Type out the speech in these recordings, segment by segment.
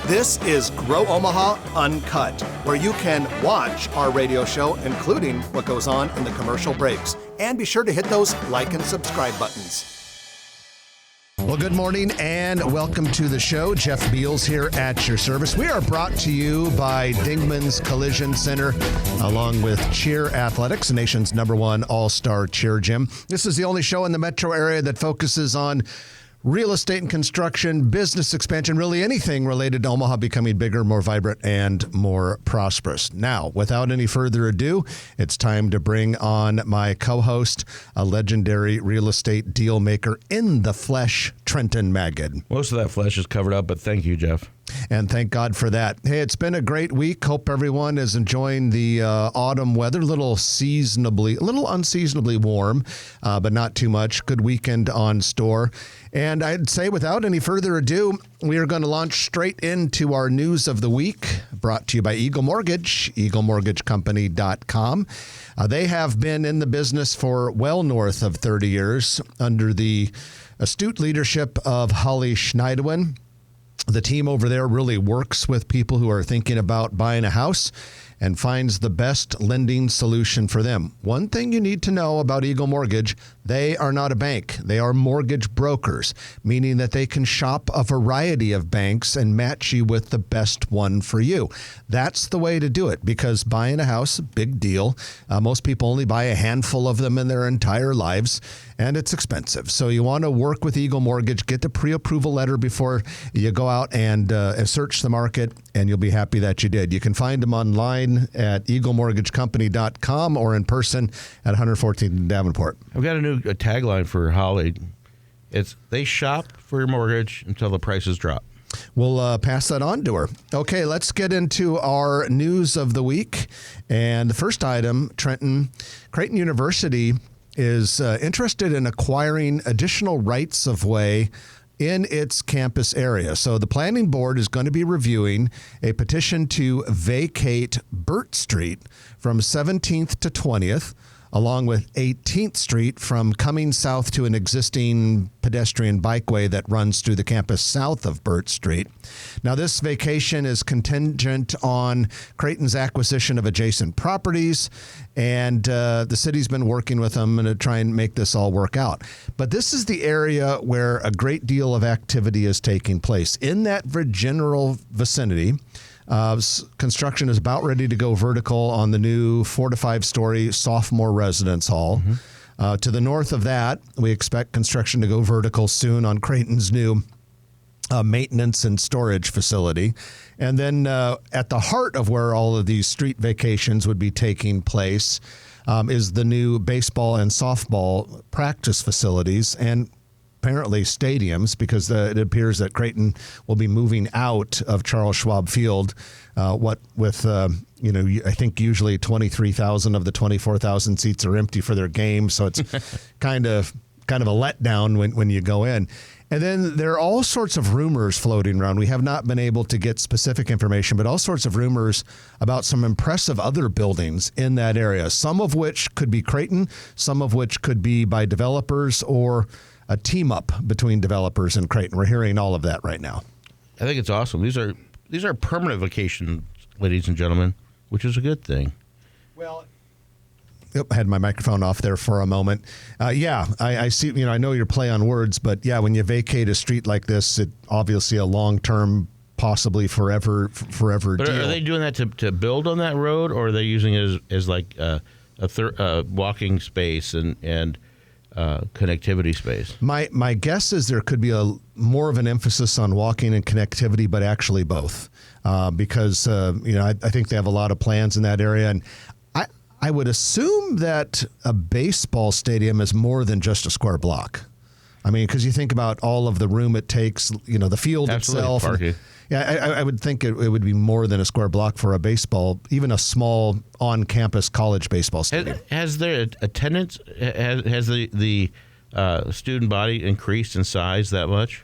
This is Grow Omaha Uncut, where you can watch our radio show, including what goes on in the commercial breaks. And be sure to hit those like and subscribe buttons. Well, good morning and welcome to the show. Jeff Beals here at your service. We are brought to you by Dingman's Collision Center, along with Cheer Athletics, the nation's #1 all-star cheer gym. This is the only show in the metro area that focuses on real estate and construction, business expansion, really anything related to Omaha becoming bigger, more vibrant, and more prosperous. Now, without any further ado, it's time to bring on my co-host, a legendary real estate deal maker in the flesh, Trenton Magid. Most of that flesh is covered up, but thank you, Jeff. And thank God for that. Hey, it's been a great week. Hope everyone is enjoying the autumn weather. A little unseasonably warm, but not too much. Good weekend on store. And I'd say without any further ado, we are going to launch straight into our news of the week, brought to you by Eagle Mortgage, eaglemortgagecompany.com. They have been in the business for well north of 30 years under the astute leadership of Holly Schneidewin. The team over there really works with people who are thinking about buying a house and finds the best lending solution for them. One thing you need to know about Eagle Mortgage, they are not a bank. They are mortgage brokers, meaning that they can shop a variety of banks and match you with the best one for you. That's the way to do it, because buying a house, big deal. Most people only buy a handful of them in their entire lives, and it's expensive. So you want to work with Eagle Mortgage, get the pre-approval letter before you go out and search the market, and you'll be happy that you did. You can find them online at eaglemortgagecompany.com or in person at 114th in Davenport. I've got a tagline for Holly. It's, they shop for your mortgage until the prices drop. We'll pass that on to her. Okay, let's get into our news of the week. And the first item, Creighton University is interested in acquiring additional rights of way in its campus area. So the planning board is going to be reviewing a petition to vacate Burt Street from 17th to 20th, along with 18th Street from coming south to an existing pedestrian bikeway that runs through the campus south of Burt Street. Now, this vacation is contingent on Creighton's acquisition of adjacent properties, and the city's been working with them to try and make this all work out. But this is the area where a great deal of activity is taking place. In that general vicinity, construction is about ready to go vertical on the new 4 to 5 story sophomore residence hall. Mm-hmm. To the north of that, we expect construction to go vertical soon on Creighton's new maintenance and storage facility. And then at the heart of where all of these street vacations would be taking place is the new baseball and softball practice facilities and apparently stadiums, because it appears that Creighton will be moving out of Charles Schwab Field, I think usually 23,000 of the 24,000 seats are empty for their games, so it's kind of a letdown when you go in. And then there are all sorts of rumors floating around. We have not been able to get specific information, but all sorts of rumors about some impressive other buildings in that area, some of which could be Creighton, some of which could be by developers or a team up between developers and Creighton. We're hearing all of that right now. I think it's awesome. These are permanent vacations, ladies and gentlemen, which is a good thing. Well, I had my microphone off there for a moment. I see. I know your play on words, but yeah, when you vacate a street like this, it obviously a long-term, possibly forever But deal. Are they doing that to build on that road, or are they using it as like a walking space and connectivity space? My guess is there could be more of an emphasis on walking and connectivity, but actually both, because I think they have a lot of plans in that area, and I would assume that a baseball stadium is more than just a square block. I mean, because you think about all of the room it takes, the field itself. I would think it would be more than a square block for a baseball, even a small on-campus college baseball stadium. Has their attendance, has the student body increased in size that much?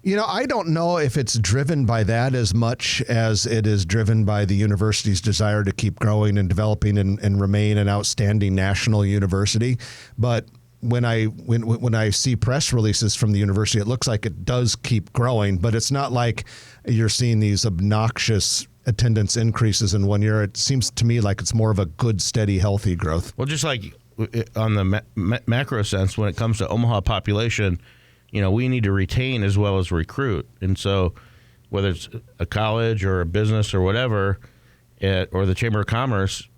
I don't know if it's driven by that as much as it is driven by the university's desire to keep growing and developing and remain an outstanding national university. But when I see press releases from the university, it looks like it does keep growing, but it's not like you're seeing these obnoxious attendance increases in 1 year. It seems to me like it's more of a good, steady, healthy growth. Well, just like on the macro sense, when it comes to Omaha population, we need to retain as well as recruit. And so whether it's a college or a business or whatever, or the Chamber of Commerce,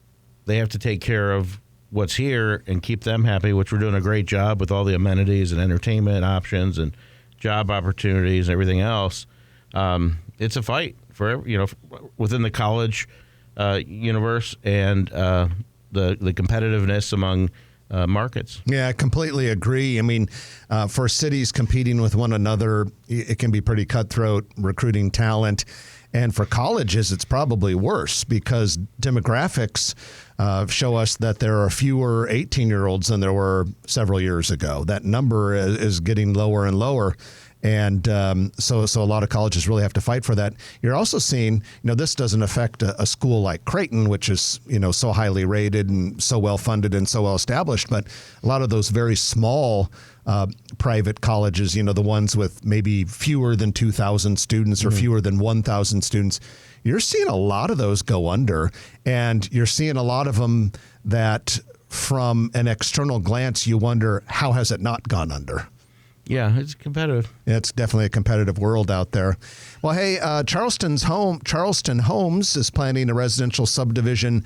they have to take care of what's here and keep them happy, which we're doing a great job with all the amenities and entertainment options and job opportunities and everything else. It's a fight for within the college universe and the competitiveness among markets. Yeah, I completely agree. I mean, for cities competing with one another, it can be pretty cutthroat recruiting talent. And for colleges, it's probably worse because demographics show us that there are fewer 18-year-olds than there were several years ago. That number is getting lower and lower. And so a lot of colleges really have to fight for that. You're also seeing, this doesn't affect a school like Creighton, which is, so highly rated and so well funded and so well established. But a lot of those very small private colleges, the ones with maybe fewer than 2,000 students or fewer than 1,000 students, you're seeing a lot of those go under. And you're seeing a lot of them that from an external glance, you wonder, how has it not gone under? Yeah, it's competitive. It's definitely a competitive world out there. Well, hey, Charleston Homes is planning a residential subdivision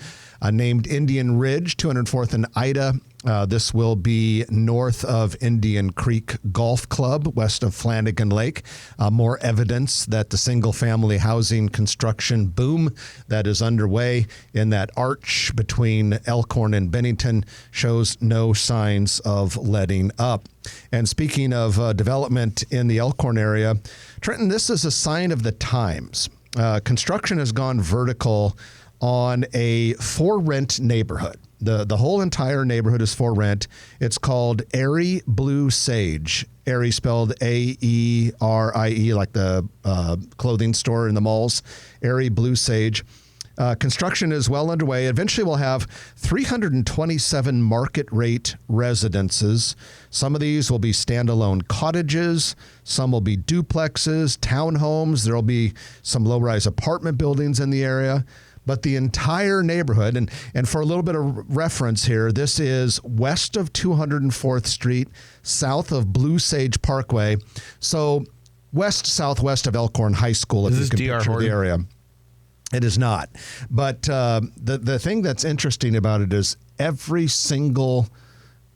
named Indian Ridge, 204th and Ida. This will be north of Indian Creek Golf Club, west of Flanagan Lake. More evidence that the single-family housing construction boom that is underway in that arch between Elkhorn and Bennington shows no signs of letting up. And speaking of development in the Elkhorn area, Trenton, this is a sign of the times. Construction has gone vertical on a for-rent neighborhood. The whole entire neighborhood is for rent. It's called Airy Blue Sage. Airy spelled Aerie, like the clothing store in the malls. Airy Blue Sage. Construction is well underway. Eventually we'll have 327 market rate residences. Some of these will be standalone cottages. Some will be duplexes, townhomes. There will be some low-rise apartment buildings in the area. But the entire neighborhood, and for a little bit of reference here, this is west of 204th Street, south of Blue Sage Parkway. So southwest of Elkhorn High School, if you can picture the area. It is not. But the thing that's interesting about it is every single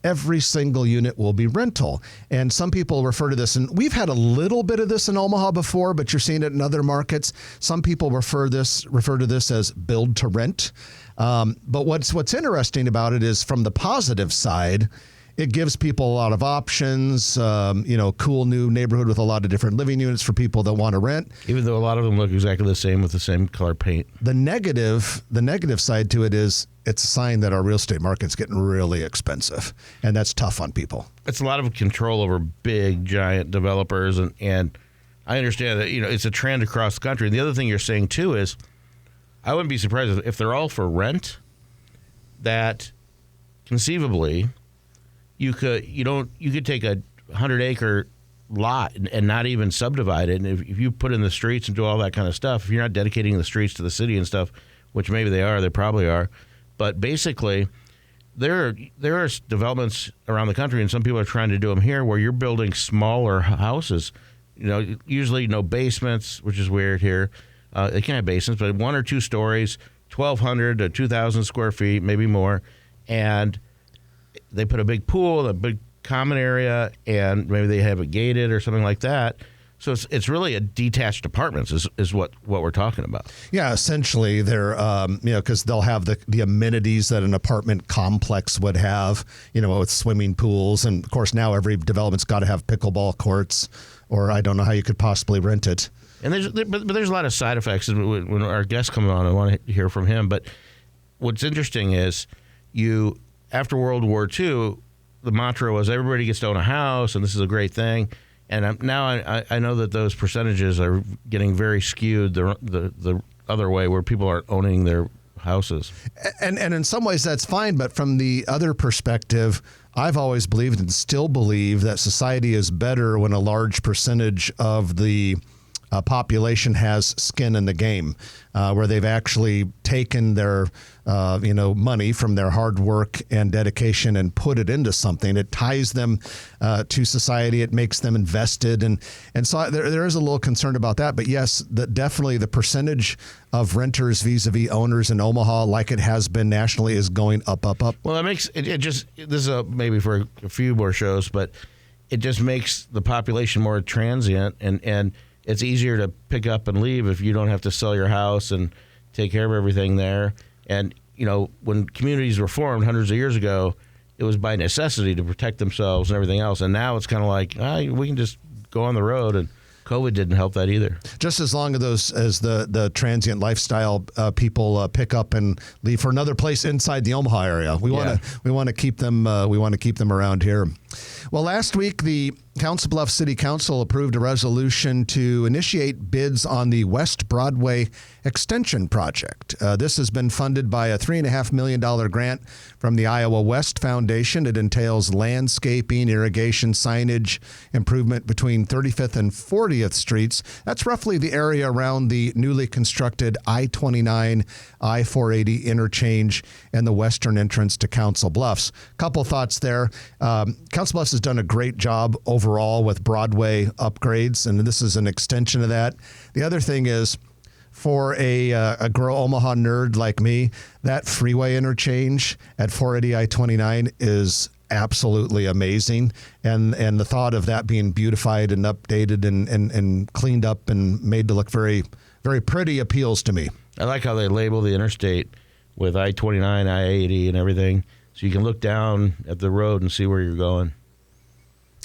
unit will be rental. And some people refer to this, and we've had a little bit of this in Omaha before, but you're seeing it in other markets. Some people refer to this as build to rent. But what's interesting about it is from the positive side, it gives people a lot of options, cool new neighborhood with a lot of different living units for people that want to rent. Even though a lot of them look exactly the same with the same color paint. The negative side to it is it's a sign that our real estate market's getting really expensive, and that's tough on people. It's a lot of control over big, giant developers, and I understand that it's a trend across the country. And the other thing you're saying too is, I wouldn't be surprised if they're all for rent, that conceivably you could take a 100-acre lot and not even subdivide it. And if you put in the streets and do all that kind of stuff, if you're not dedicating the streets to the city and stuff, which maybe they probably are. But basically, there are developments around the country, and some people are trying to do them here, where you're building smaller houses. Usually no basements, which is weird here. They can't have basements, but 1 or 2 stories, 1,200 to 2,000 square feet, maybe more, and they put a big pool, a big common area, and maybe they have it gated or something like that. So it's really a detached apartments is what we're talking about. Yeah, essentially they're because they'll have the amenities that an apartment complex would have, with swimming pools, and of course now every development's got to have pickleball courts, or I don't know how you could possibly rent it. And there's a lot of side effects. When our guest comes on, I want to hear from him. But what's interesting is after World War II, the mantra was everybody gets to own a house, and this is a great thing. And now I know that those percentages are getting very skewed the other way, where people are owning their houses. And in some ways that's fine, but from the other perspective, I've always believed and still believe that society is better when a large percentage of the population has skin in the game, where they've actually taken their money from their hard work and dedication and put it into something. It ties them to society. It makes them invested, and so there is a little concern about that. But yes, definitely the percentage of renters vis-a-vis owners in Omaha, like it has been nationally, is going up. Well, it makes it just, this is maybe for a few more shows, but it just makes the population more transient, and it's easier to pick up and leave if you don't have to sell your house and take care of everything there. And, when communities were formed hundreds of years ago, it was by necessity to protect themselves and everything else. And now it's kind of like, we can just go on the road, and COVID didn't help that either. Just as long as the transient lifestyle people pick up and leave for another place inside the Omaha area, we want to keep them. We want to keep them around here. Well, last week the Council Bluffs City Council approved a resolution to initiate bids on the West Broadway Extension Project. This has been funded by a $3.5 million grant from the Iowa West Foundation. It entails landscaping, irrigation, signage, improvement between 35th and 40th Streets. That's roughly the area around the newly constructed I-29, I-480 interchange and the western entrance to Council Bluffs. Couple thoughts there. Council Bluffs has done a great job overall with Broadway upgrades, and this is an extension of that. The other thing is, for a Grow Omaha nerd like me, that freeway interchange at 480 I-29 is absolutely amazing. And the thought of that being beautified and updated and cleaned up and made to look very, very pretty appeals to me. I like how they label the interstate with I-29, I-80 and everything, so you can look down at the road and see where you're going.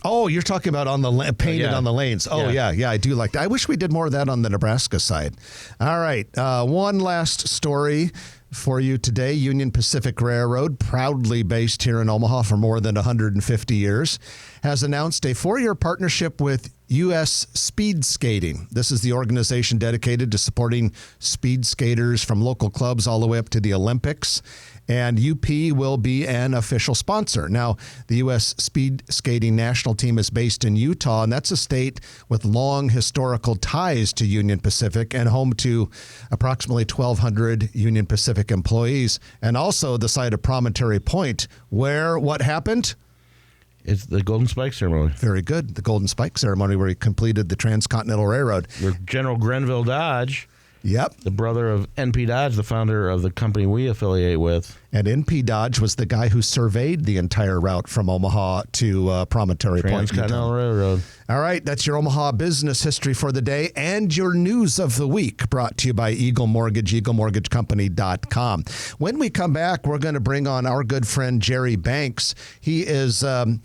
Oh, you're talking about on the painted on the lanes. Oh, yeah, I do like that. I wish we did more of that on the Nebraska side. All right, one last story for you today. Union Pacific Railroad, proudly based here in Omaha for more than 150 years, has announced a 4-year partnership with U.S. Speed Skating. This is the organization dedicated to supporting speed skaters from local clubs all the way up to the Olympics. And UP will be an official sponsor. Now, the U.S. Speed Skating national team is based in Utah, and that's a state with long historical ties to Union Pacific and home to approximately 1,200 Union Pacific employees, and also the site of Promontory Point, where what happened? It's the Golden Spike ceremony. Very good. The Golden Spike ceremony, where he completed the Transcontinental Railroad. Where General Grenville Dodge, the brother of N.P. Dodge, the founder of the company we affiliate with. And N.P. Dodge was the guy who surveyed the entire route from Omaha to Promontory Point. Transcontinental Railroad. All right, that's your Omaha business history for the day and your news of the week, brought to you by Eagle Mortgage, eaglemortgagecompany.com. When we come back, we're going to bring on our good friend Jerry Banks. He is a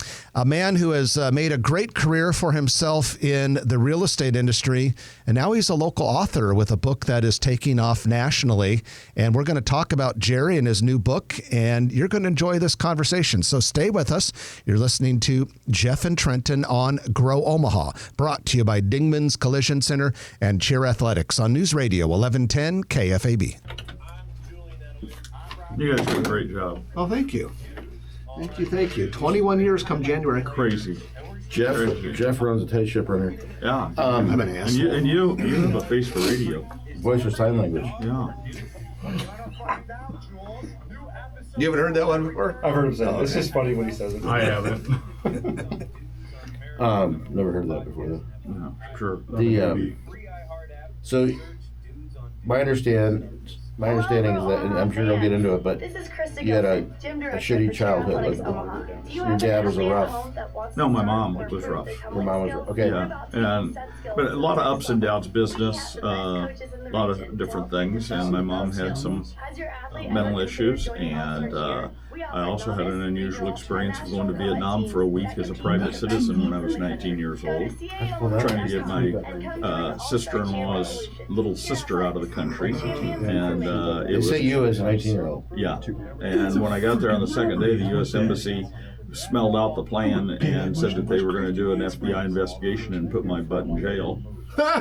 man who has made a great career for himself in the real estate industry, and now he's a local author with a book that is taking off nationally. And we're going to talk about Jerry and his new book, and you're going to enjoy this conversation. So stay with us. You're listening to Jeff and Trenton on Grow Omaha, brought to you by Dingman's Collision Center and Cheer Athletics on News Radio 1110 KFAB. You guys do a great job. Oh, thank you. Thank you. 21 years come January. Crazy. Jeff runs a tight ship runner. Yeah. I'm an ass. And you have a face for radio. Voice for sign language. Yeah. You haven't heard that one before? I've heard him say it. It's just funny when he says it. I haven't. Never heard that before though. No, sure. So my understanding is that, and I'm sure you'll get into it, but you had a shitty childhood. Like your dad was a rough. No, my mom was rough. Your mom was rough. Okay. Yeah, but a lot of ups and downs, business, a lot of different things, and my mom had some mental issues, and I also had an unusual experience of going to Vietnam for a week as a private citizen when I was 19 years old, trying to get my sister-in-law's little sister out of the country, and They say you as a 19-year-old. Yeah, and when I got there on the second day, the U.S. Embassy smelled out the plan and said that they were going to do an FBI investigation and put my butt in jail,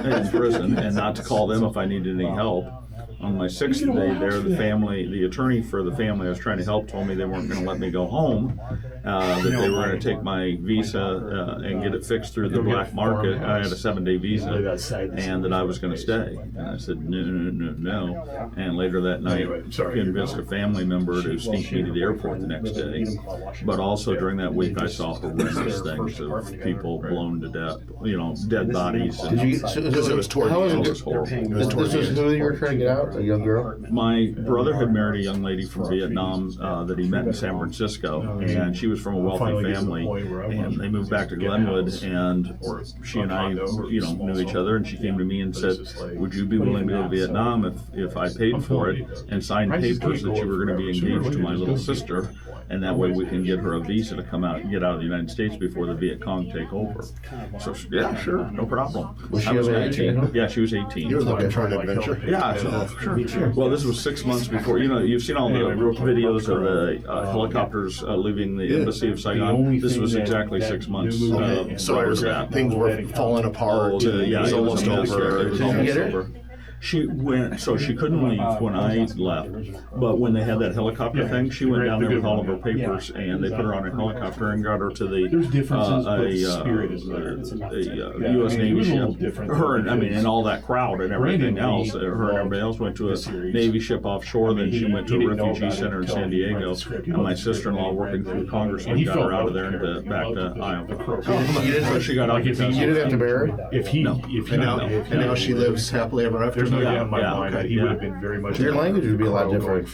in prison, and not to call them if I needed any help. On my sixth day there, the attorney for the family I was trying to help told me they weren't going to let me go home that they were going to take my visa and get it fixed through the black market. I had a 7-day visa, and that I was going to stay. And I said, no. And later that night, convinced a family member to sneak me to the airport the next day. But also during that week, I saw horrendous things of people blown to death, dead bodies. Because it was toward the end. It was horrible. This is who you were trying to get out? A young girl? My brother had married a young lady from Vietnam that he met in San Francisco, and she was from a wealthy family, and they moved back to Glenwood, and she and I, knew each other, and she came to me and said, would you be willing to go to Vietnam if I paid for it and signed papers that you were going to be engaged to my little sister, and that way we can get her a visa to come out and get out of the United States before the Viet Cong take over. So, yeah, sure, no problem. Was she I was over 18? Yeah, she was 18. You were looking for an adventure. Yeah, sure. Well, this was 6 months before. You've seen all the videos of the helicopters leaving the embassy of Saigon. This was exactly 6 months prior to that. Things were falling apart. It was almost over. It was almost over. She went, so she couldn't leave when I left. But when they had that helicopter thing, she went down there with all of her papers, and they put her on a helicopter and got her to the U.S. Navy ship. Her and all that crowd and everything else. Her and everybody else went to a Navy ship offshore. Then she went to a refugee center in San Diego. And my sister-in-law, working through Congressman, got her out of there and back to Iowa. So she got out. You didn't have to marry? And now she lives happily ever after. There's no doubt in my mind that he would have been very much. Your language would be a lot different.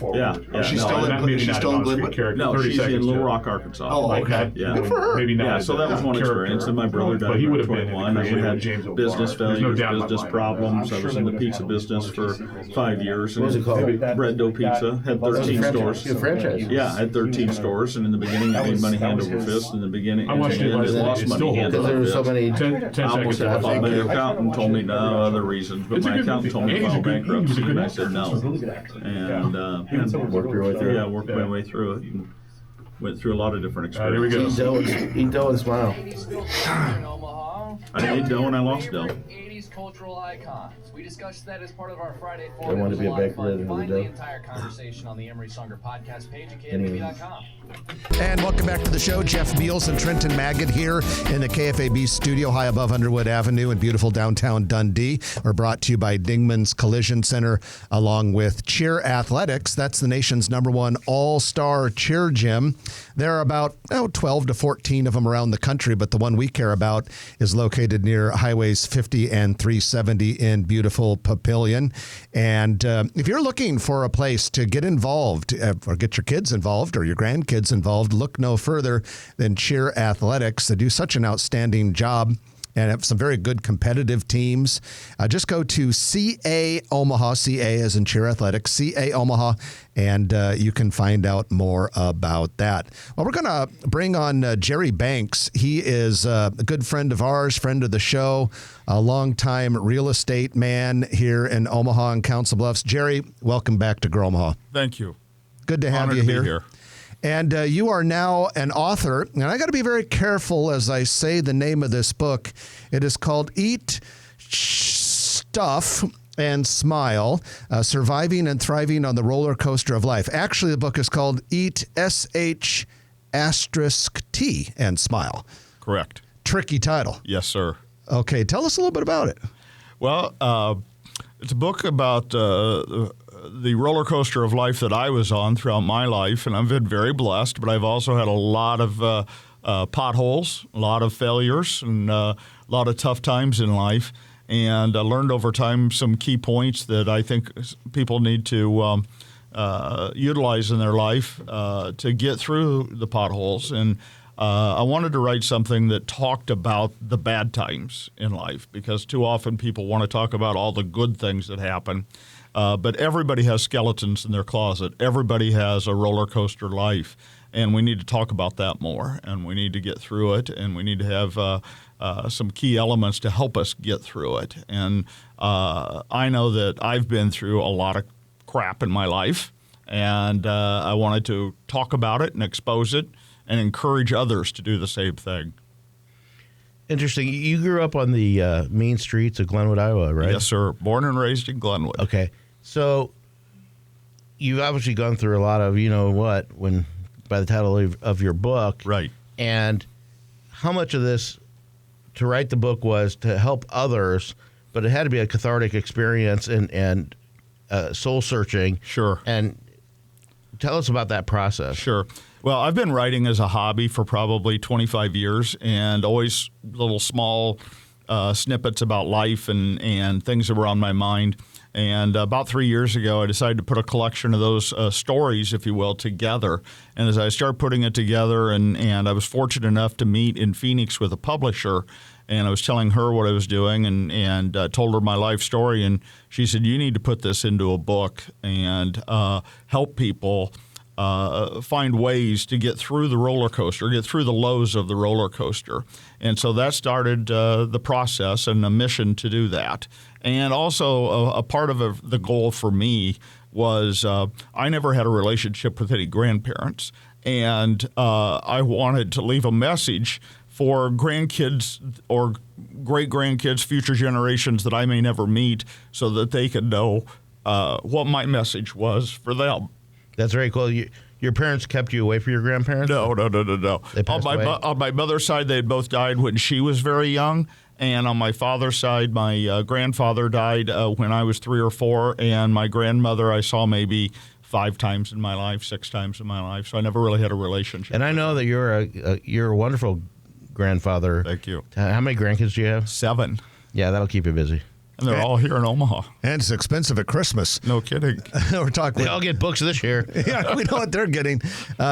She's still in Glenwood? No, she's in Little Rock, Arkansas. Oh, okay. Yeah. Good for her. Maybe not. Yeah, so that was one experience, and my brother died he would at have been 21, and we had business failures, business problems. I was in the pizza business for 5 years. What was it called? Bread Dough Pizza. Had 13 stores. You had franchise. Yeah, I had 13 stores, and in the beginning I made money hand over fist. In the beginning, I watched it. lost money hand Because there over were so fist. many. 10 I almost seconds. had my accountant told me no other reasons, but my accountant told me to file bankruptcy, and I said no. And Worked your way through. yeah, worked my way through it, and went through a lot of different Here we experiences. go. Eat dough and smile. I ate dough and I lost dough. 80s cultural icons. We discussed that as part of our Friday I wanted to be a baker rather than a Find dough. the entire conversation on the Emery Songer podcast page at KFAB.com. And welcome back to the show. Jeff Beals and Trenton Maggot here in the KFAB studio high above Underwood Avenue in beautiful downtown Dundee. We're brought to you by Dingman's Collision Center along with Cheer Athletics. That's the nation's #1 all-star cheer gym. There are about 12 to 14 of them around the country, but the one we care about is located near Highways 50 and 370 in beautiful Papillion. And if you're looking for a place to get involved or get your kids involved or your grandkids involved, look no further than Cheer Athletics. They do such an outstanding job and have some very good competitive teams. Just go to CA Omaha, CA as in Cheer Athletics, CA Omaha, and you can find out more about that. Well, we're going to bring on Jerry Banks. He is a good friend of ours, friend of the show, a longtime real estate man here in Omaha and Council Bluffs. Jerry, welcome back to Grow Omaha. Thank you. Good to have Honored you to be here. here. And you are now an author, and I got to be very careful as I say the name of this book. It is called Eat, Stuff, and Smile, Surviving and Thriving on the Roller Coaster of Life. Actually, the book is called Eat, SH*T, and Smile. Correct. Tricky title. Yes, sir. Okay, tell us a little bit about it. Well, it's a book about the roller coaster of life that I was on throughout my life, and I've been very blessed, but I've also had a lot of potholes, a lot of failures, and a lot of tough times in life. And I learned over time some key points that I think people need to utilize in their life to get through the potholes. And I wanted to write something that talked about the bad times in life, because too often people want to talk about all the good things that happen. But everybody has skeletons in their closet. Everybody has a roller coaster life. And we need to talk about that more. And we need to get through it. And we need to have some key elements to help us get through it. And I know that I've been through a lot of crap in my life. And I wanted to talk about it and expose it and encourage others to do the same thing. Interesting. You grew up on the main streets of Glenwood, Iowa, right? Yes, sir. Born and raised in Glenwood. Okay. So you've obviously gone through a lot of, when by the title of your book. Right. And how much of this to write the book was to help others, but it had to be a cathartic experience and soul searching. Sure. And tell us about that process. Sure. Well, I've been writing as a hobby for probably 25 years, and always little small snippets about life and things that were on my mind. And about 3 years ago, I decided to put a collection of those stories, if you will, together. And as I started putting it together, and I was fortunate enough to meet in Phoenix with a publisher, and I was telling her what I was doing and told her my life story. And she said, you need to put this into a book and help people find ways to get through the roller coaster, get through the lows of the roller coaster. And so that started the process and a mission to do that. And also a part of the goal for me was I never had a relationship with any grandparents. And I wanted to leave a message for grandkids or great-grandkids, future generations that I may never meet, so that they could know what my message was for them. That's very cool. Your parents kept you away from your grandparents? No. They passed away? On my mother's side, they had both died when she was very young. And on my father's side, my grandfather died when I was 3 or 4. And my grandmother I saw maybe 5 times in my life, 6 times in my life. So I never really had a relationship. And I know that you're a wonderful grandfather. Thank you. How many grandkids do you have? 7. Yeah, that'll keep you busy. And they're all here in Omaha. And it's expensive at Christmas. No kidding. We're talking. They all get books this year. Yeah, we know what they're getting.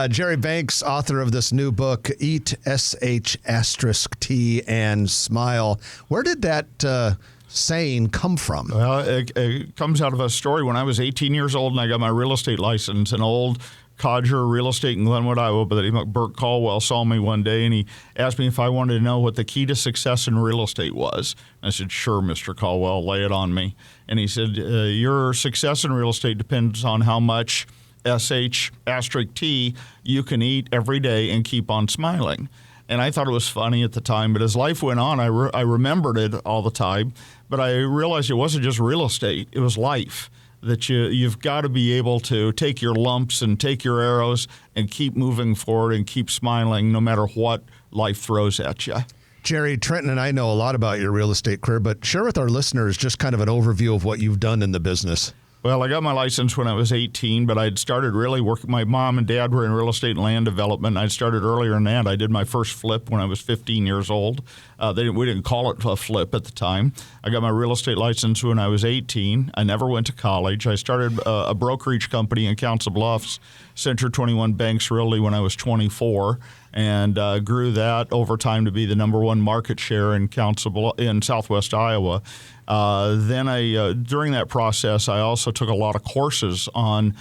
Jerry Banks, author of this new book, Eat, S-H*T and Smile. Where did that saying come from? Well, it comes out of a story. When I was 18 years old and I got my real estate license, an old codger real estate in Glenwood, Iowa, by the name of Burt Caldwell saw me one day and he asked me if I wanted to know what the key to success in real estate was. I said, sure, Mr. Caldwell, lay it on me. And he said, your success in real estate depends on how much S-H*T you can eat every day and keep on smiling. And I thought it was funny at the time, but as life went on, I remembered it all the time. But I realized it wasn't just real estate, it was life. That you've got to be able to take your lumps and take your arrows and keep moving forward and keep smiling no matter what life throws at you. Jerry, Trenton and I know a lot about your real estate career, but share with our listeners just kind of an overview of what you've done in the business. Well, I got my license when I was 18, but I'd started really working. My mom and dad were in real estate and land development. I'd started earlier than that. I did my first flip when I was 15 years old. We didn't call it a flip at the time. I got my real estate license when I was 18. I never went to college. I started a brokerage company in Council Bluffs, Century 21 Banks Realty, when I was 24. And grew that over time to be the #1 market share in Southwest Iowa. Then during that process, I also took a lot of courses on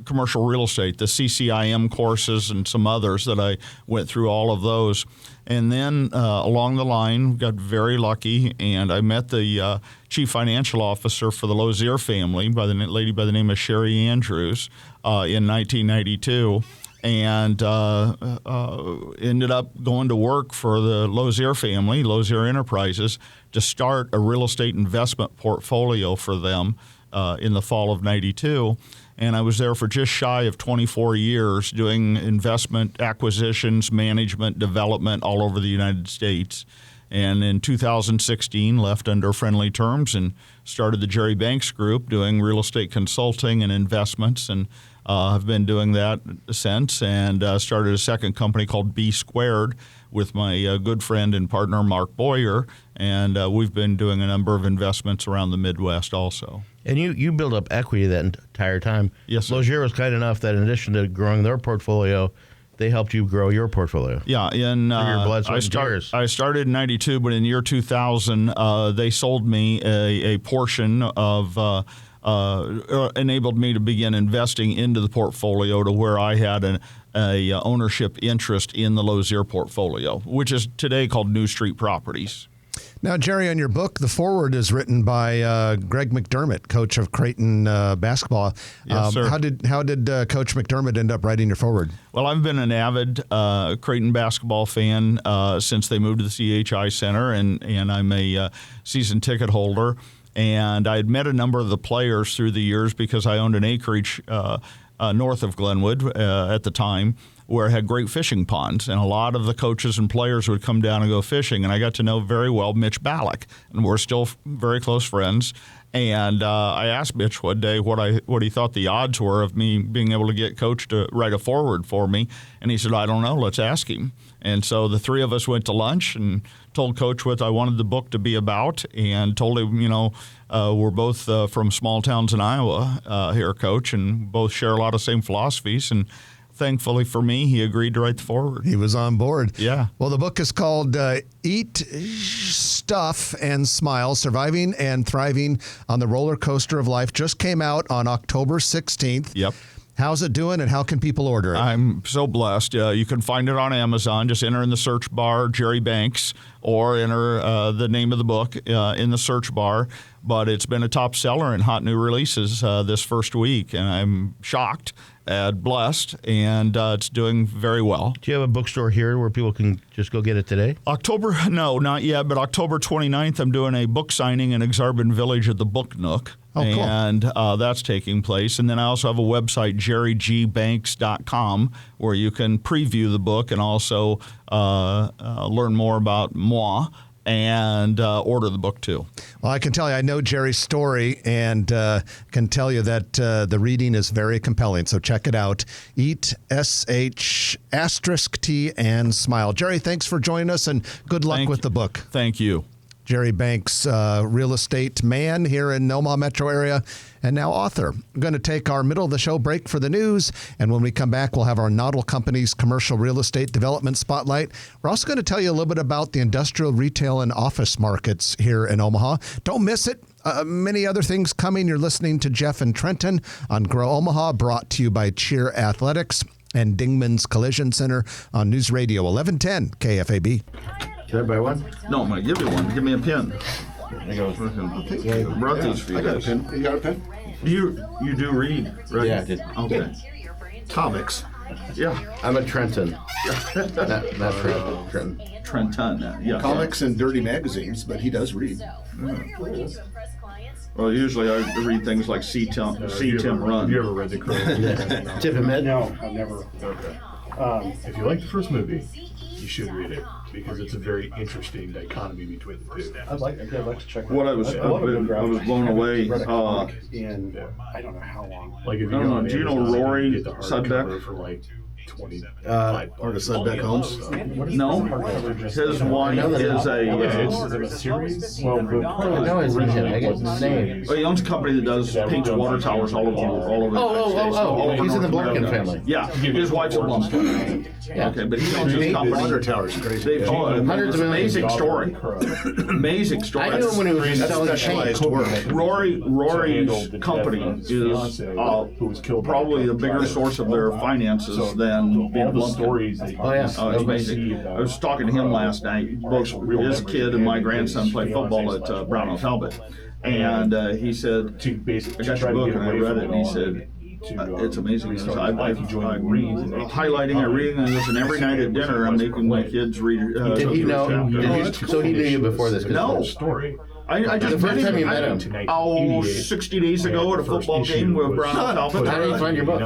commercial real estate, the CCIM courses and some others that I went through all of those. And then along the line, got very lucky, and I met the chief financial officer for the Lozier family, lady by the name of Sherry Andrews, in 1992. And ended up going to work for the Lozier family, Lozier Enterprises, to start a real estate investment portfolio for them in the fall of 92. And I was there for just shy of 24 years doing investment acquisitions, management, development all over the United States. And in 2016, left under friendly terms and started the Jerry Banks Group doing real estate consulting and investments, and I've been doing that since, and started a second company called B Squared with my good friend and partner Mark Boyer, and we've been doing a number of investments around the Midwest also. And you build up equity that entire time. Yes, sir. Lozier was kind enough that in addition to growing their portfolio, they helped you grow your portfolio. Yeah, I started in 92, but in the year 2000, they sold me a portion of enabled me to begin investing into the portfolio to where I had an ownership interest in the Lozier portfolio, which is today called New Street Properties. Now, Jerry, on your book, the foreword is written by Greg McDermott, coach of Creighton basketball. Yes, sir. How did Coach McDermott end up writing your foreword? Well, I've been an avid Creighton basketball fan since they moved to the CHI Center, and I'm a season ticket holder. And I had met a number of the players through the years because I owned an acreage north of Glenwood at the time, where it had great fishing ponds, and a lot of the coaches and players would come down and go fishing. And I got to know very well Mitch Ballack, and we're still very close friends. And I asked Mitch one day what he thought the odds were of me being able to get Coach to write a foreword for me, and he said, "I don't know. Let's ask him." And so the three of us went to lunch and told Coach what I wanted the book to be about, and told him, we're both from small towns in Iowa here, Coach, and both share a lot of same philosophies. And thankfully for me, he agreed to write the foreword. He was on board. Yeah. Well, the book is called Eat, Stuff, and Smile, Surviving and Thriving on the Roller Coaster of Life. Just came out on October 16th. Yep. How's it doing, and how can people order it? I'm so blessed. You can find it on Amazon. Just enter in the search bar Jerry Banks, or enter the name of the book in the search bar. But it's been a top seller in hot new releases this first week, and I'm shocked and blessed, and it's doing very well. Do you have a bookstore here where people can just go get it today? No, not yet, but October 29th, I'm doing a book signing in Exarban Village at the Book Nook. Oh, cool. And that's taking place. And then I also have a website, jerrygbanks.com, where you can preview the book and also learn more about moi and order the book too. Well, I can tell you, I know Jerry's story, and can tell you that the reading is very compelling. So check it out. Eat, S-H**T, and Smile. Jerry, thanks for joining us, and good luck with the book. Thank you. Jerry Banks, real estate man here in Omaha metro area, and now author. We're going to take our middle of the show break for the news, and when we come back, we'll have our Noddle Company's commercial real estate development spotlight. We're also going to tell you a little bit about the industrial, retail, and office markets here in Omaha. Don't miss it. Many other things coming. You're listening to Jeff and Trenton on Grow Omaha, brought to you by Cheer Athletics and Dingman's Collision Center on News Radio 1110 KFAB. Should I buy one? No, I'm going to give you one. Give me a pen. I go. I brought these for you guys. You got a pen? You do read, right? Yeah, I did. Okay. Comics. Yeah. I'm a Trenton. not Trenton. Trenton. Yeah. Comics and dirty magazines, but he does read. Well, usually I read things like See Tim Run. Have you ever read The Crow? Tip him in? No, I've never. Okay. If you like the first movie, you should read it, because it's a very interesting dichotomy between the two. I'd like to check. What I was blown away. And I don't know how long. Like if you I don't go know, on do you know Amazon, Rory you get the hardcover Sudbeck? for like $25. Or the Sudbeck Homes? No. His wife is Is a. it a series? Well, I know his name. I get his name. He owns a company that does paints water towers all over the United States. All over He's in the North Blumkin America. family. Yeah, his wife's a Blumkin. Yeah. Okay, but he owns his company. Water towers, crazy. They Hundreds of millions. amazing story. Amazing story. I knew him when he was selling specialized paint. work. Rory's company is probably the bigger source of their finances than being all the Blumkin. stories they Oh, yeah. Oh, it's amazing. I was talking to him last night. Both his kid and my grandson play football at Brown and Talbot. And he said, to basically I got your book and I read it, and he said, it's amazing. I'm highlighting it, reading it, and every night at dinner I'm making my kids read. Did he know? So he knew you before this? No. story. I just The first time you met him. 60 days ago at a football game with Brown and Talbot. How did you find your book?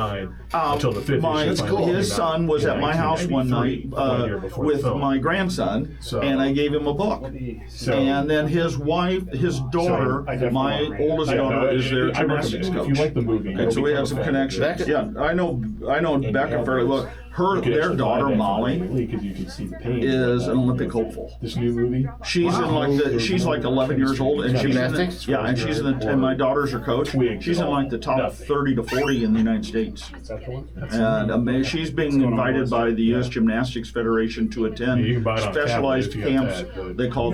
Until the fifth issue. His son was at my house one night with my grandson, and I gave him a book. And then his wife, his daughter, my oldest daughter, is their gymnastics coach. If you like the movie, And so we have some connections. Yeah, I know Becca fairly well. Their daughter Molly is an Olympic hopeful. This new movie. She's she's like 11 years old, and Gymnastics? and my daughter's her coach. She's in like the top 30 to 40 in the United States. And she's being invited by the U.S. Gymnastics Federation to attend specialized camps they call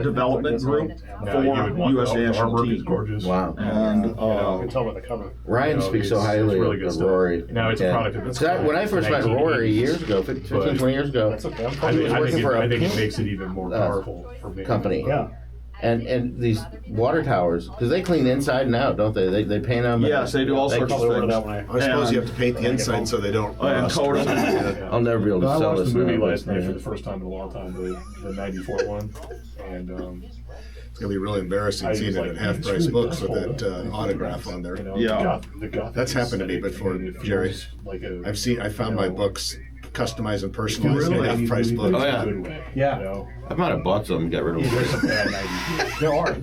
development group for U.S. national team. Wow. And I can tell by the cover. Ryan speaks so highly really of good stuff. Rory. Now it's a product of its When I first met Rory years ago, 15, 20 years ago, he was working for I think a it makes it even more powerful for me. company. Yeah. And these water towers, because they clean inside and out, don't they? They paint them. yes, they do all sorts of things. I suppose you have to paint the inside so they don't And rust. coat them. I'll never be able to I sell watched this the movie now, last but, night for the first time in a long time, the '94 one, and It'll be really embarrassing seeing it at half-price books with that autograph on there. Yeah. That's happened to me before, Jerry. I found my books customized and personalized in half-price books. Oh, yeah. Yeah. I might have bought some and got rid of them. There are.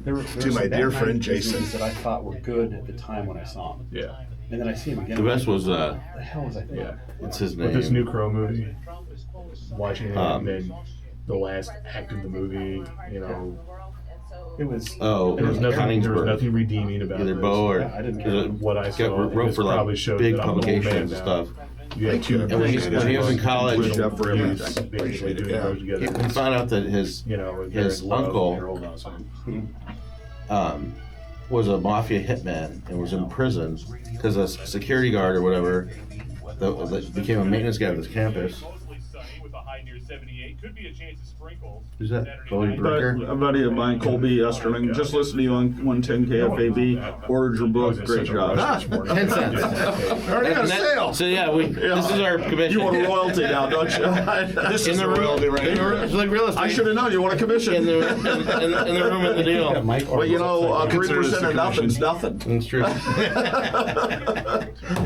There were To my some dear bad friend 90s Jason. movies that I thought were good at the time when I saw them. Yeah. And then I see them again. The best was, What the hell was I thinking? Yeah. what's his With this name? new Crow movie, watching it, and then the last act of the movie, you know, It was. Oh, there was nothing Either redeeming about Either this. Bo or I didn't care. What I saw, wrote this for probably like shows big that I'm an old publications man and now. stuff. You had two And when he was in college, Jeff for movies, everything. basically doing those He together. found out that his You know, they're his in love, uncle- they're old now, so- was a mafia hitman and was in prison because a security guard or whatever that became a maintenance guy at this campus. Who's that? Bodie Bricker? A buddy of mine, Colby Esterling, just listened to you on 110 KFAB, ordered your book, great job. 10 cents. Already got a And that- sale. So yeah, this is our commission. You want a royalty now, don't you? This in is the the room, royalty right in the here. room, it's like real estate. I should have known, you want a commission. in the room in the deal. Well, you know, 3% of nothing's nothing. It's true.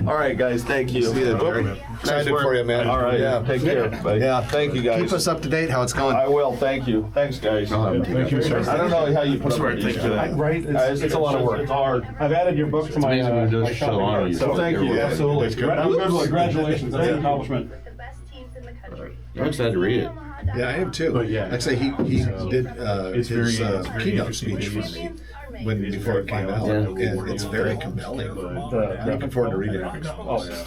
All right, guys, thank you. See you, Jerry. Excited for you, man. All right, Yeah. take care. Yeah. Thank you, guys. Keep us up to date how it's going. I will, thank you. Thanks, guys. Thank you, sir. I don't know how you put up with these guys. Right? It's a lot of work. It's hard. I've added your book to my, amazing when you do my it so shopping long, cart. you So feel Thank you, absolutely. Congratulations. That's an accomplishment. I'm excited to read it. Yeah, I am too. But yeah. Like I say, he did It's his very- it's very keynote interesting speech for piece. me before it came out, Yeah. and it's very compelling. I'm looking forward to reading it. Oh, yeah.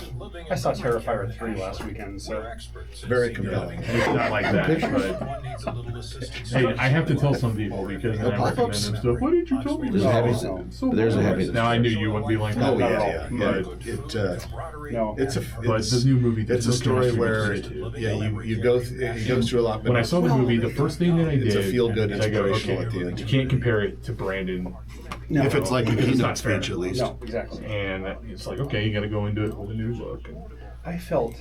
I saw Terrifier 3 last weekend, so. It's very compelling. It's not like that, but hey, I have to tell some people because then I recommend them pop-ups? stuff. Why didn't you tell me There's this? a happy. There's a happy. Now I knew you wouldn't be like that. Oh not yeah, at all, yeah. but- No. It's a But the new movie. it's a there's no story chemistry where between the two. you go it goes through a lot. But When I saw the movie, the first thing that I did, It's a feel-good is I go, inspirational okay, at the end. you can't compare it to Brandon. No. if it's like a Because it's keynote not fair. speech, at least. No, exactly. And it's like, okay, you got to go into it with a new look. And I felt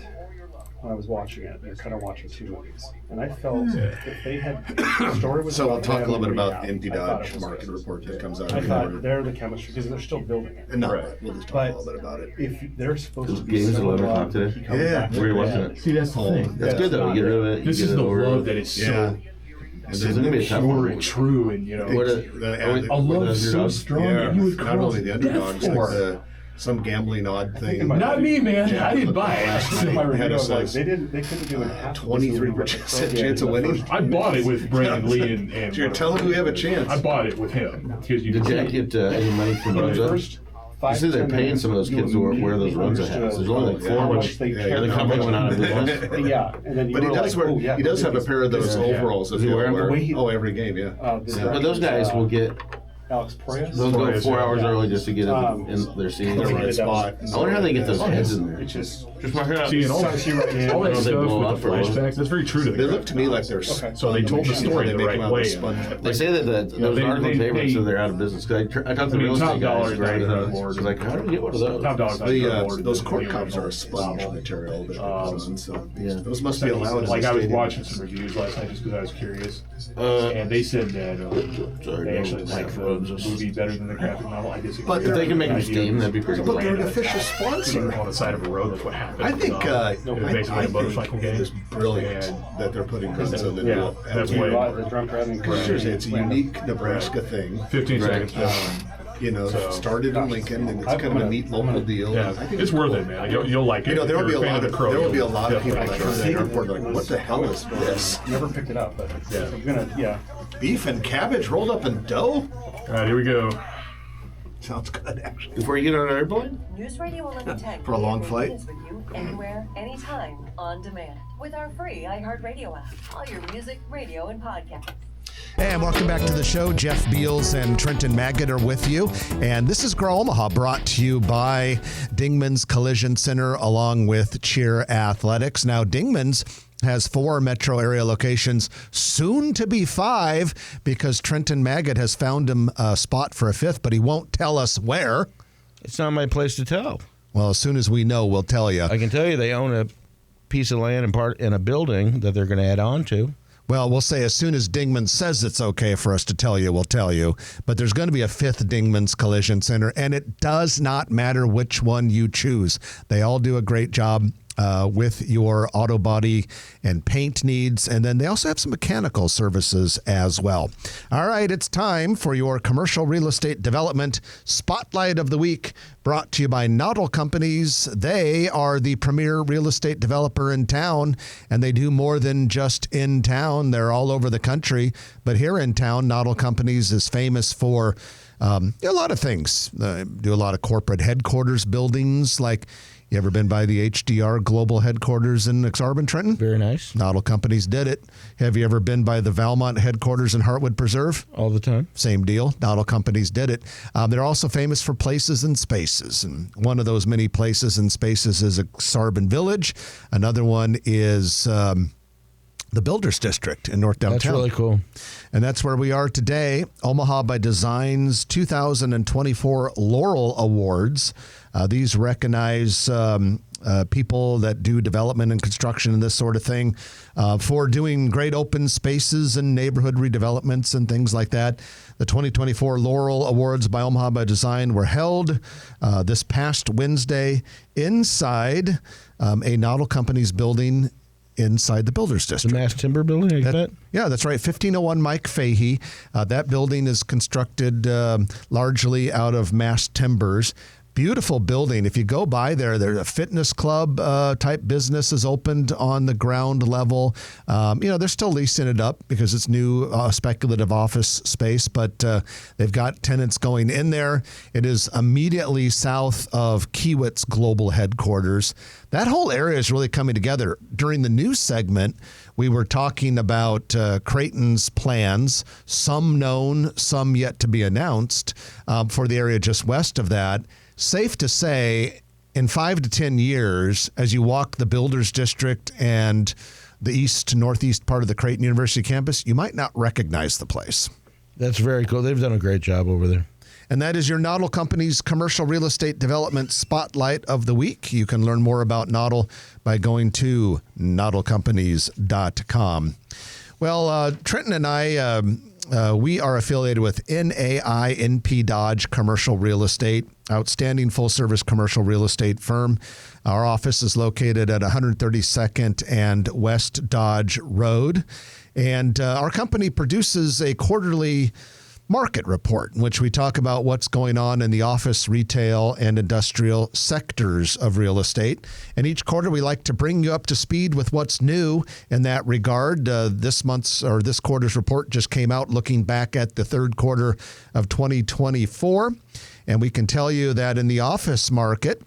when I was watching it, you're kind of watching two movies, and I felt if they had the story was So we'll about talk a them little bit and about rehab, the Empty I thought Dodge it was market good. report that comes out. I every thought quarter. they're the chemistry because they're still building it. No, Right. we'll just talk But a little bit about it. if they're supposed to be Games at so 11 o'clock loved, today? he comes Yeah. back Where are you to watching bed. it? see, that's the thing. That's good though. You get rid of it. This you is get the it over. love that is Yeah. so This is gonna be a tough pure one. and true, and you know, What The- a love the so underdogs? strong Yeah, that you would not cross only the underdogs, death like for. some gambling odd thing. Not me, man. I didn't buy I it. think my Had review a was like size, they couldn't do it half. 23% chance of winning. I bought it with Brandon Lee and You're telling me we have a chance. I bought it with him because you Did Jack get any money from The Rosa? first You said they're 5-10 paying some of those kids to wear those Rosa understood hats. There's only like how 4 much which they yeah, cared the about company it. went out of business. Yeah, and then you But he were does like, wear. oh, yeah, he does have a pair of those Yeah. overalls. If Does he you wear 'em? wear. The way he- Every game, yeah. But those guys will get. Alex Proyas. They'll go Torres, 4 yeah. hours early just to get Um, in their seats. The I right think spot. I wonder how they get those heads in there. It's just Just my head. See, and all, So she right now- all that They stuff blow with up the for a little. flashbacks, that's very true to the They guy. look to me like they're. Okay. So they told the story They the make right them out way. of sponge. They say that those they- article they favorites pay- so they're out of business. Cause I talked to the real Top estate Dollar guys. is not Right? even I more. was like, how do we get one of those? Top Dollar's not The, even more those than court the cups are a original sponge novel. material that they put on, so Yeah. those must be allowed. Like I was in the watching some reviews last night just because I was curious, Uh, and they said that sorry, they no, actually like the Roses. movie better than the graphic novel. I disagree. But If they can make them The idea steam, of that'd be pretty But cool. they're an Brandon official sponsor. on the side of a road. That's what happened. I think it was basically I a motorcycle think game. it is brilliant And- that they're putting guns on the Yeah, new. that's the way drunk driving. Because seriously, it's a unique Nebraska thing. 15 Right. seconds. You know, So- started in Lincoln, and it's kind of a neat local deal. Yeah, I think it's worth cool. it, man. You'll like it. You know, there If will be a you're fan lot of of Crow, there will be a you'll lot of people definitely that come to like the it. airport like, what the hell is this? Never picked it up, but Yeah. I'm gonna. Yeah. Beef and cabbage rolled up in dough? All right, here we go. Sounds good, actually. Before you get on an airplane? News Radio 1110 For a long flight? is with you anywhere, anytime, on demand. With our free iHeartRadio app. All your music, radio, and podcasts. And welcome back to the show. Jeff Beals and Trenton Maggot are with you. And this is Grow Omaha, brought to you by Dingman's Collision Center along with Cheer Athletics. Now, Dingman's has 4 metro area locations, soon to be 5, because Trenton Maggot has found him a spot for a 5th, but he won't tell us where. It's not my place to tell. Well, as soon as we know, we'll tell you. I can tell you they own a piece of land and part in a building that they're going to add on to. Well, we'll say as soon as Dingman says it's okay for us to tell you, we'll tell you. But there's going to be a 5th Dingman's Collision Center, and it does not matter which one you choose. They all do a great job with your auto body and paint needs. And then they also have some mechanical services as well. All right, it's time for your commercial real estate development spotlight of the week, brought to you by Noddle Companies. They are the premier real estate developer in town, and they do more than just in town. They're all over the country. But here in town, Noddle Companies is famous for a lot of things. Do a lot of corporate headquarters buildings, like you ever been by the HDR Global Headquarters in Exarban, Trenton? Very nice. Noddle Companies did it. Have you ever been by the Valmont Headquarters in Hartwood Preserve? All the time. Same deal. Noddle Companies did it. They're also famous for places and spaces. And one of those many places and spaces is Exarban Village. Another one is the Builders District in North Downtown. That's really cool. And that's where we are today. Omaha by Design's 2024 Laurel Awards. These recognize people that do development and construction and this sort of thing for doing great open spaces and neighborhood redevelopments and things like that. The 2024 Laurel Awards by Omaha by Design were held this past Wednesday inside a Noddle Companies building inside the Builders District. The Mass Timber Building, I bet? Yeah, that's right. 1501 Mike Fahey. That building is constructed largely out of mass timbers. Beautiful building. If you go by there, there's a fitness club type business is opened on the ground level. They're still leasing it up because it's new speculative office space, but they've got tenants going in there. It is immediately south of Kiewit's global headquarters. That whole area is really coming together. During the news segment, we were talking about Creighton's plans, some known, some yet to be announced, for the area just west of that. Safe to say, in 5 to 10 years, as you walk the Builders District and the east northeast part of the Creighton University campus, you might not recognize the place. That's very cool. They've done a great job over there. And that is your Noddle Company's commercial real estate development spotlight of the week. You can learn more about Noddle by going to noddlecompanies.com. Well, Trenton and I, we are affiliated with NAI Dodge Commercial Real Estate, outstanding full-service commercial real estate firm. Our office is located at 132nd and West Dodge Road. And our company produces a quarterly market report in which we talk about what's going on in the office, retail, and industrial sectors of real estate. And each quarter, we like to bring you up to speed with what's new in that regard. This quarter's report just came out looking back at the third quarter of 2024. And we can tell you that in the office market,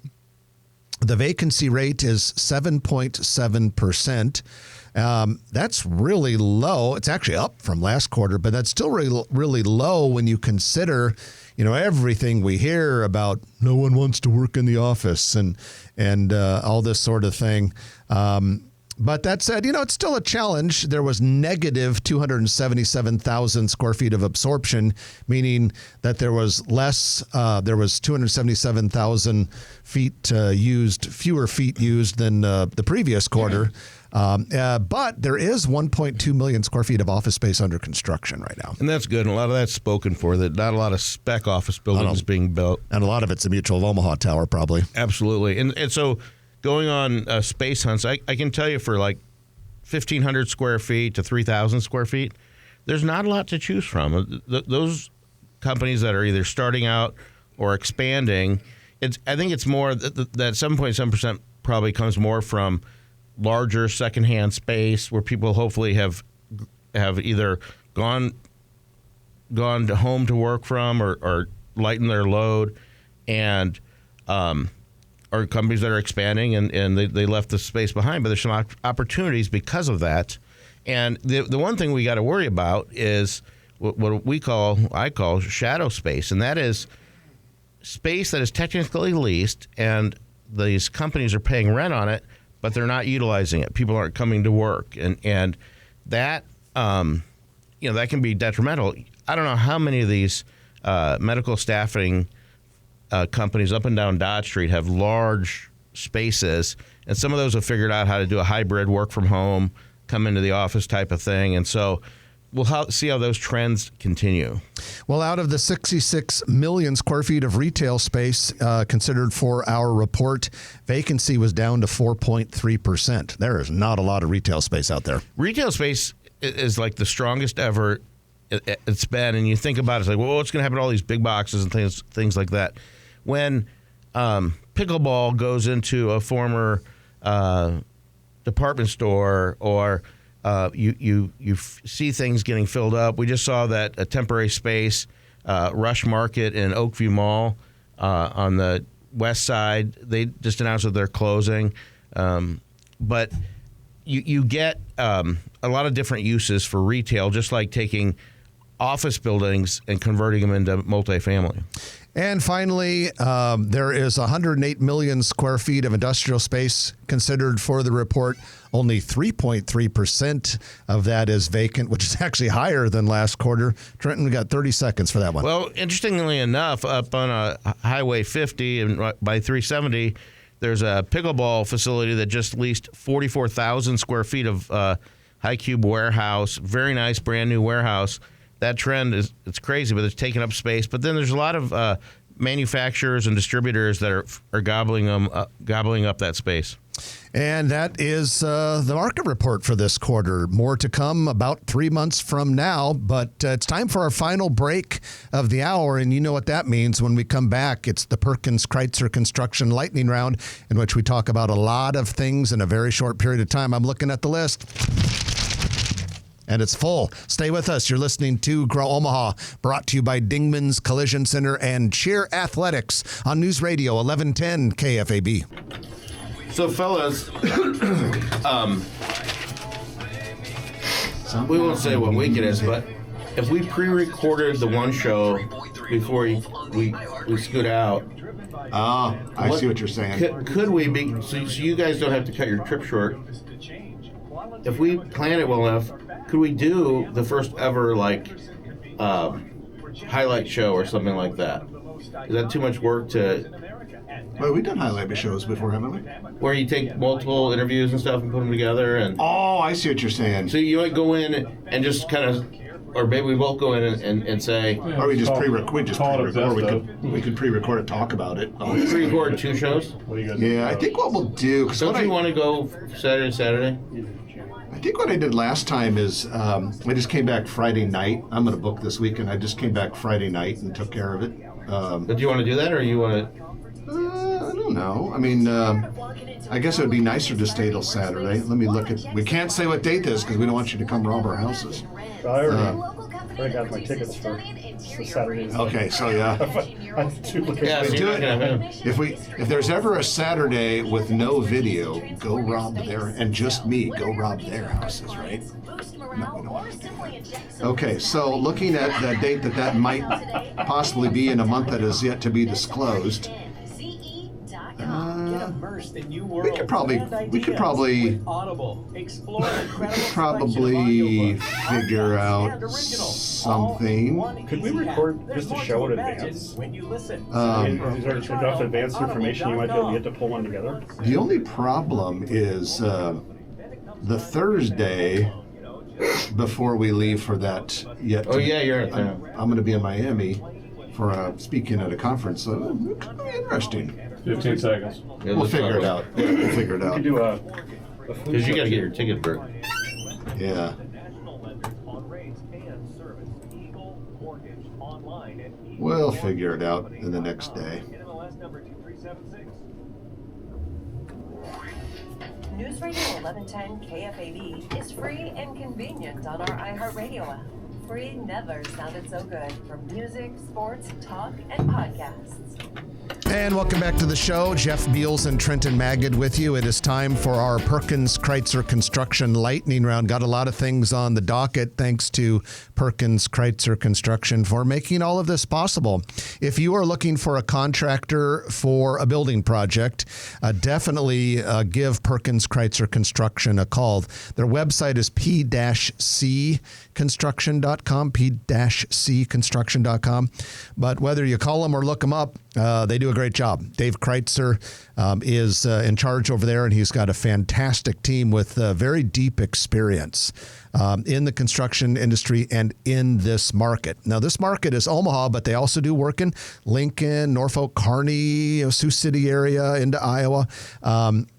the vacancy rate is 7.7%. That's really low. It's actually up from last quarter, but that's still really, really low when you consider, everything we hear about no one wants to work in the office and all this sort of thing. But that said, it's still a challenge. There was negative 277,000 square feet of absorption, meaning that there was less, there was 277,000 feet fewer feet used than the previous quarter. But there is 1.2 million square feet of office space under construction right now. And that's good. And a lot of that's spoken for, that not a lot of spec office buildings being built. And a lot of it's a Mutual of Omaha tower, probably. Absolutely. And so going on space hunts, I can tell you for like 1,500 square feet to 3,000 square feet, there's not a lot to choose from. Those companies that are either starting out or expanding, I think it's more that 7.7% probably comes more from larger secondhand space where people hopefully have either gone home to work from or lighten their load, and or companies that are expanding and they left the space behind. But there's some opportunities because of that. And the one thing we got to worry about is what I call shadow space, and that is space that is technically leased and these companies are paying rent on it, but they're not utilizing it. People aren't coming to work, and that that can be detrimental. I don't know how many of these medical staffing companies up and down Dodge Street have large spaces, and some of those have figured out how to do a hybrid work from home come into the office type of thing. And so we'll see how those trends continue. Well, out of the 66 million square feet of retail space considered for our report, vacancy was down to 4.3%. There is not a lot of retail space out there. Retail space is like the strongest ever it's been. And you think about it, it's like, well, what's going to happen to all these big boxes and things like that? When pickleball goes into a former department store, or you see things getting filled up. We just saw that a temporary space, Rush Market in Oakview Mall on the west side. They just announced that they're closing. But you get a lot of different uses for retail, just like taking office buildings and converting them into multifamily. And finally, there is 108 million square feet of industrial space considered for the report. Only 3.3% of that is vacant, which is actually higher than last quarter. Trenton, we got 30 seconds for that one. Well, interestingly enough, up on Highway 50 and by 370, there's a pickleball facility that just leased 44,000 square feet of high cube warehouse. Very nice, brand new warehouse. That trend it's crazy, but it's taking up space. But then there's a lot of manufacturers and distributors that are gobbling up that space. And that is the market report for this quarter. More to come about 3 months from now, but it's time for our final break of the hour, and you know what that means. When we come back, it's the Perkins Kreitzer Construction Lightning Round, in which we talk about a lot of things in a very short period of time. I'm looking at the list, and it's full. Stay with us. You're listening to Grow Omaha, brought to you by Dingman's Collision Center and Cheer Athletics on News Radio 1110 KFAB. So, fellas, we won't say what week it is, but if we pre-recorded the one show before we scoot out, I see what you're saying. Could we be, so you guys don't have to cut your trip short, if we plan it well enough, could we do the first ever, highlight show or something like that? Is that too much work to... Well, we've done highlight shows before, haven't we? Where you take multiple interviews and stuff and put them together, and... Oh, I see what you're saying. So you might go in and just kind of... Or maybe we both go in and say... Or we just pre-record. We could pre-record and talk about it. Pre-record 2 shows? Yeah, I think what we'll do... Don't you want to go Saturday? I think what I did last time is I just came back Friday night. I'm going to book this weekend. I just came back Friday night and took care of it. But do you want to do that, or you want to... I don't know. I mean, I guess it would be nicer to stay till Saturday. Let me look at... We can't say what date this is because we don't want you to come rob our houses. I already got my tickets for Saturday. Okay, so yeah. If there's ever a Saturday with no video, go rob and just me, go rob their houses, right? No. Okay, so looking at the date that might possibly be in a month that is yet to be disclosed, we could probably figure out something. Could we record just a show in advance? Is there enough advanced information you might be able to get to pull one together? The only problem is the Thursday before we leave for that yet. You're at town. I'm going to be in Miami for speaking at a conference, so it could be interesting. 15 seconds. We'll figure it out. We could do a because you got to get your ticket booked. Yeah. We'll figure it out in the next day. News Radio 1110 KFAB is free and convenient on our iHeartRadio app. Free never sounded so good for music, sports, talk, and podcasts. And welcome back to the show. Jeff Beals and Trenton Magid with you. It is time for our Perkins Kreitzer Construction Lightning Round. Got a lot of things on the docket. Thanks to Perkins Kreitzer Construction for making all of this possible. If you are looking for a contractor for a building project, definitely give Perkins Kreitzer Construction a call. Their website is p-cconstruction.com, p-cconstruction.com. But whether you call them or look them up, they do a great job. Dave Kreitzer is in charge over there, and he's got a fantastic team with very deep experience in the construction industry and in this market. Now, this market is Omaha, but they also do work in Lincoln, Norfolk, Kearney, Sioux City area into Iowa.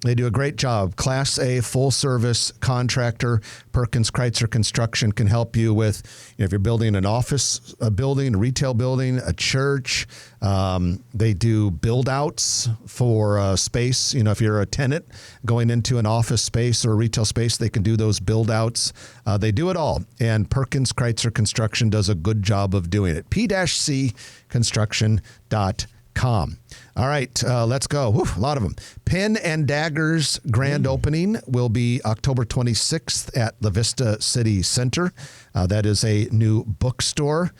They do a great job. Class A full-service contractor. Perkins Kreitzer Construction can help you with, if you're building an office building, a retail building, a church. They do build-outs for space. If you're a tenant going into an office space or a retail space, they can do those build-outs. They do it all, and Perkins Kreitzer Construction does a good job of doing it. p-cconstruction.com. All right, let's go. Whew, a lot of them. Pen and Daggers grand opening will be October 26th at La Vista City Center. That is a new bookstore.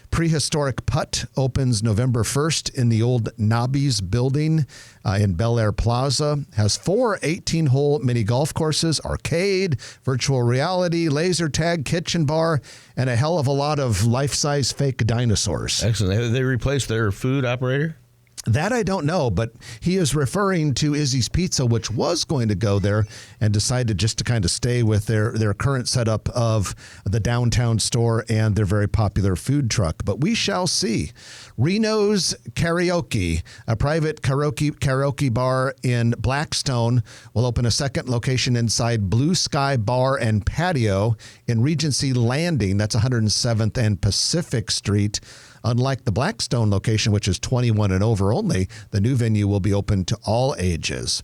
Prehistoric Putt opens November 1st in the old Nobby's building in Bel Air Plaza. Has 4 18-hole mini golf courses, arcade, virtual reality, laser tag, kitchen bar, and a hell of a lot of life-size fake dinosaurs. Excellent. Have they replaced their food operator? That I don't know, but he is referring to Izzy's Pizza, which was going to go there and decided just to kind of stay with their current setup of the downtown store and their very popular food truck. But we shall see. Reno's Karaoke, a private karaoke bar in Blackstone, will open a second location inside Blue Sky Bar and Patio in Regency Landing. That's 107th and Pacific Street. Unlike the Blackstone location, which is 21 and over only, the new venue will be open to all ages.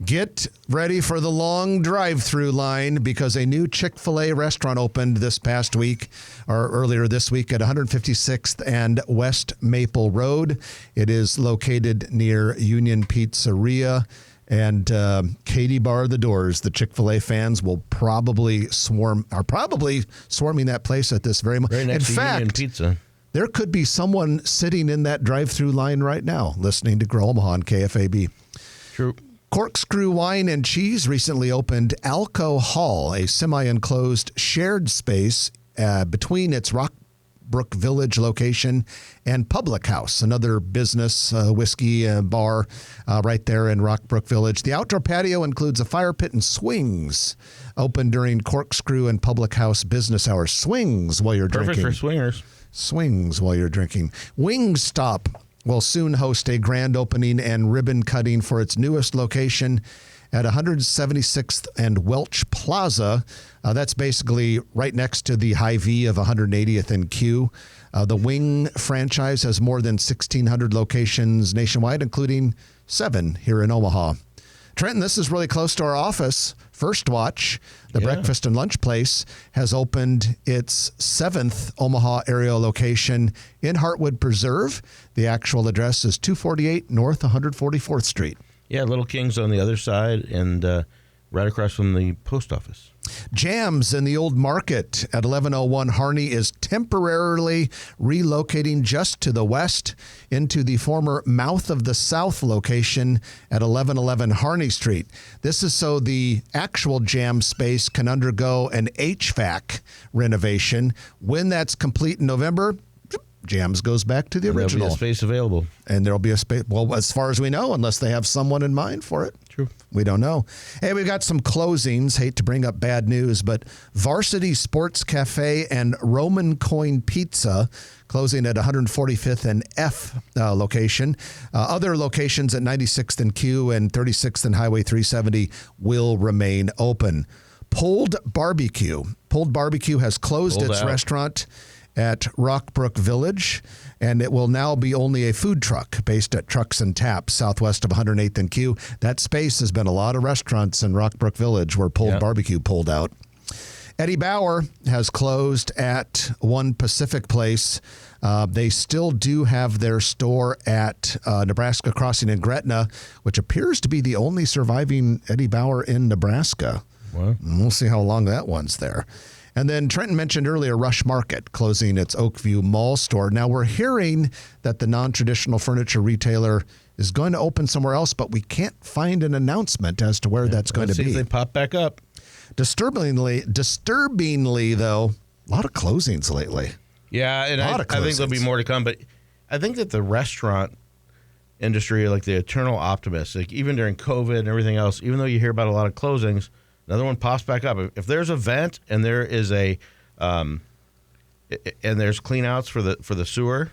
Get ready for the long drive-through line because a new Chick-fil-A restaurant opened this past week or earlier this week at 156th and West Maple Road. It is located near Union Pizzeria. And Katie bar the doors. The Chick-fil-A fans are probably swarming that place at this very moment. Right next to Union Pizza. There could be someone sitting in that drive-through line right now listening to Grow Omaha on KFAB. True. Corkscrew Wine and Cheese recently opened Alco Hall, a semi-enclosed shared space between its Rockbrook Village location and Public House, another business whiskey bar right there in Rockbrook Village. The outdoor patio includes a fire pit and swings open during Corkscrew and Public House business hours. Swings while you're drinking. Perfect for swingers. Swings while you're drinking. Wingstop will soon host a grand opening and ribbon cutting for its newest location at 176th and Welch Plaza. That's basically right next to the Hy-Vee of 180th and Q. The Wing franchise has more than 1,600 locations nationwide, including 7 here in Omaha. Trenton, this is really close to our office. First Watch, the breakfast and lunch place, has opened its 7th Omaha area location in Heartwood Preserve. The actual address is 248 North 144th Street. Yeah, Little King's on the other side and right across from the post office. Jams in the Old Market at 1101 Harney is temporarily relocating just to the west into the former Mouth of the South location at 1111 Harney Street. This is so the actual Jam space can undergo an HVAC renovation. When that's complete in November, Jams goes back to the original. There'll be a space available. And there'll be a space, well, as far as we know, unless they have someone in mind for it. True. We don't know. Hey, we've got some closings. Hate to bring up bad news, but Varsity Sports Cafe and Roman Coin Pizza closing at 145th and F location. Other locations at 96th and Q and 36th and Highway 370 will remain open. Pulled Barbecue has closed its restaurant at Rockbrook Village, and it will now be only a food truck based at Trucks and Taps southwest of 108th and Q. That space has been a lot of restaurants in Rockbrook Village where Pulled Barbecue pulled out. Eddie Bauer has closed at One Pacific Place. They still do have their store at Nebraska Crossing in Gretna, which appears to be the only surviving Eddie Bauer in Nebraska. Wow. And we'll see how long that one's there. And then Trenton mentioned earlier Rush Market closing its Oakview Mall store. Now we're hearing that the non-traditional furniture retailer is going to open somewhere else, but we can't find an announcement as to where that's going to be. See if they pop back up. Disturbingly, though, a lot of closings lately. Yeah, and I think there'll be more to come. But I think that the restaurant industry like the eternal optimist. Like even during COVID and everything else, even though you hear about a lot of closings, another one pops back up. If there's a vent and there is a and there's clean outs for the sewer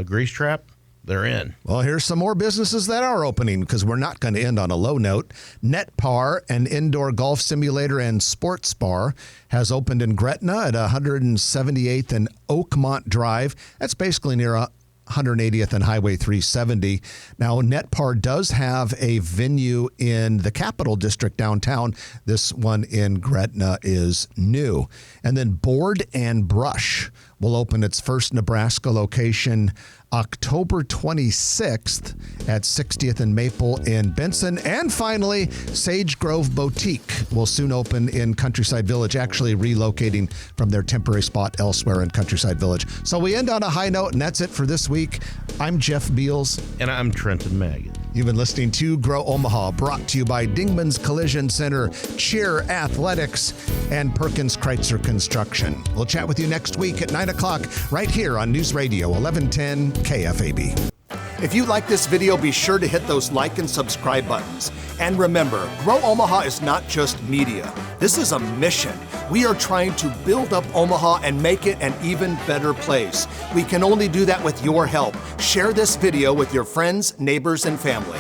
grease trap, they're in. Well, here's some more businesses that are opening because we're not going to end on a low note. NetPar, an indoor golf simulator and sports bar, has opened in Gretna at 178th and Oakmont Drive. That's basically near 180th and Highway 370. Now, NetPar does have a venue in the Capital District downtown. This one in Gretna is new. And then Board and Brush will open its first Nebraska location October 26th at 60th and Maple in Benson. And finally, Sage Grove Boutique will soon open in Countryside Village, actually relocating from their temporary spot elsewhere in Countryside Village. So we end on a high note, and that's it for this week. I'm Jeff Beals. And I'm Trenton Magid. You've been listening to Grow Omaha, brought to you by Dingman's Collision Center, Cheer Athletics, and Perkins Kreitzer Construction. We'll chat with you next week at 9 o'clock right here on News Radio 1110 KFAB. If you like this video, be sure to hit those like and subscribe buttons. And remember, Grow Omaha is not just media. This is a mission. We are trying to build up Omaha and make it an even better place. We can only do that with your help. Share this video with your friends, neighbors, and family.